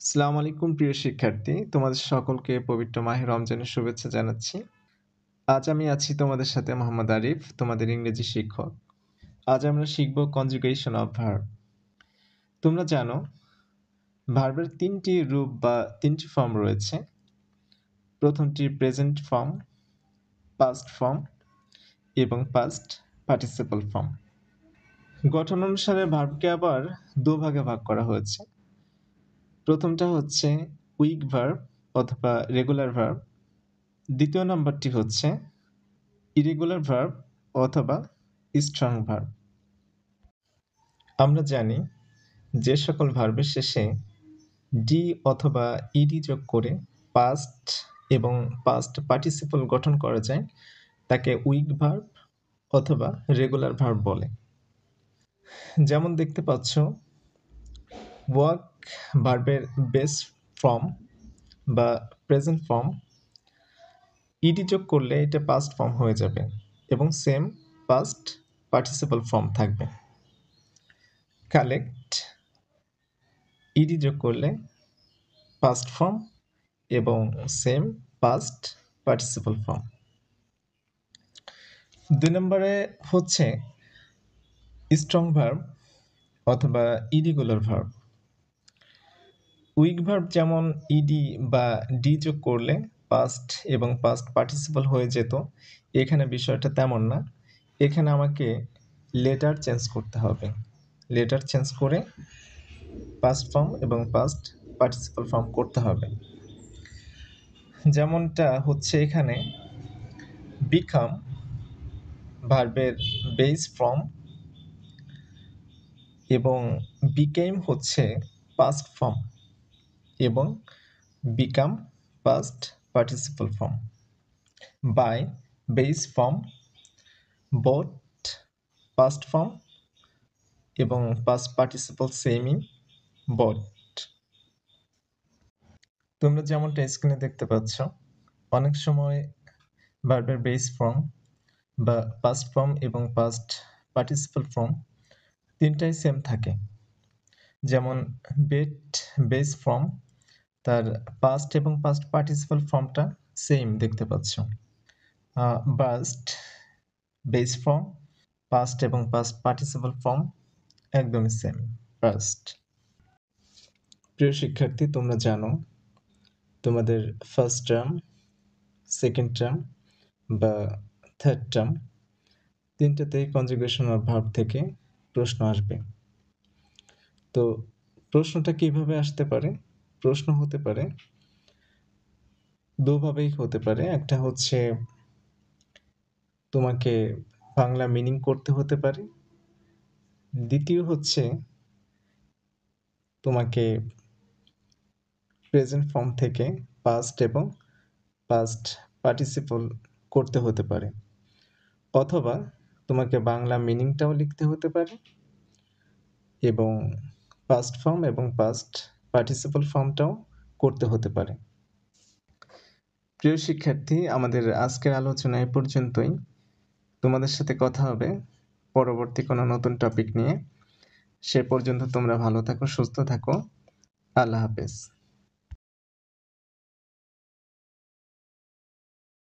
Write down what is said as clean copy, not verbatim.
আসসালামু আলাইকুম প্রিয় শিক্ষার্থী। তোমাদের সকলকে পবিত্র মাহে রমজানের শুভেচ্ছা জানাচ্ছি। আজ আমি আছি তোমাদের সাথে মোহাম্মদ আরিফ, তোমাদের ইংরেজি শিক্ষক। আজ আমরা শিখব কনজুগেশন অফ ভার্ব। তোমরা জানো ভার্বের ৩টি রূপ বা ৩টি ফর্ম রয়েছে। প্রথমটি প্রেজেন্ট ফর্ম, পাস্ট ফর্ম এবং পাস্ট পার্টিসিপল ফর্ম। গঠন অনুসারে ভার্বকে আবার দুভাগে ভাগ করা হয়েছে। প্রথমটা হচ্ছে উইক ভার্ব অথবা রেগুলার ভার্ব। দ্বিতীয় নাম্বারটি হচ্ছে ইরেগুলার ভার্ব অথবা স্ট্রং ভার্ব। আমরা জানি যে সকল ভার্বের শেষে ডি অথবা ইডি যোগ করে পাস্ট এবং পাস্ট পার্টিসিপল গঠন করা যায় তাকে উইক ভার্ব অথবা রেগুলার ভার্ব বলে। যেমন দেখতে পাচ্ছ, ওয়াক ভার্বের বেস ফর্ম বা প্রেজেন্ট ফর্ম, ইডি যোগ করলে এটা পাস্ট ফর্ম হয়ে যাবে এবং সেম পাস্ট পার্টিসিপল ফর্ম থাকবে। কালেক্ট ইডি যোগ করলে পাস্ট ফর্ম এবং সেম পাস্ট পার্টিসিপল ফর্ম। ২ নম্বরে হচ্ছে স্ট্রং ভার্ব অথবা ইরেগুলার ভার্ব। উইক ভার্ব যেমন ইডি বা ডি যোগ করলে পাস্ট এবং পাস্ট পার্টিসিপল হয়ে যেত, এখানে বিষয়টা তেমন না। এখানে আমাকে লেটার চেঞ্জ করতে হবে। লেটার চেঞ্জ করে পাস্ট ফর্ম এবং পাস্ট পার্টিসিপল ফর্ম করতে হবে। যেমনটা হচ্ছে এখানে বিকাম ভার্বের বেস ফর্ম এবং বিকেম হচ্ছে পাস্ট ফর্ম এবং become past participle form. Buy base form, bought past form এবং পাস্ট পার্টিসিপল সেমই বট। তোমরা যেমনটা স্ক্রিনে দেখতে পাচ্ছ, অনেক সময় ভার্বের বেস ফর্ম বা পাস্ট ফর্ম এবং পাস্ট পার্টিসিপল ফর্ম তিনটাই সেম থাকে। যেমন বেট বেস ফর্ম, তার পাস্ট এবং পাস্ট পার্টিসিপল ফর্মটা সেম দেখতে পাচ্ছ। বাস্ট বেস ফর্ম, পাস্ট এবং পাস্ট পার্টিসিপল ফর্ম একদমই সেম, বাস্ট। প্রিয় শিক্ষার্থী, তোমরা জানো তোমাদের ফার্স্ট টার্ম, সেকেন্ড টার্ম বা থার্ড টার্ম তিনটাতেই কনজুগেশন অফ ভার্ব থেকে প্রশ্ন আসবে। তো প্রশ্নটা কিভাবে আসতে পারে? প্রশ্ন হতে পারে দুভাবেই হতে পারে। একটা হচ্ছে তোমাকে বাংলা মিনিং করতে হতে পারে। দ্বিতীয় হচ্ছে তোমাকে প্রেজেন্ট ফর্ম থেকে পাস্ট এবং পাস্ট পার্টিসিপল করতে হতে পারে। অথবা তোমাকে বাংলা মিনিংটাও লিখতে হতে পারে এবং পাস্ট ফর্ম এবং পাস্ট পার্টিসিপল ফর্মটাও করতে হতে পারে। প্রিয় শিক্ষার্থী, আমাদের আজকের আলোচনা এ পর্যন্তই। তোমাদের সাথে কথা হবে পরবর্তী কোনো নতুন টপিক নিয়ে। সে পর্যন্ত তোমরা ভালো থাকো, সুস্থ থাকো। আল্লাহ হাফেজ।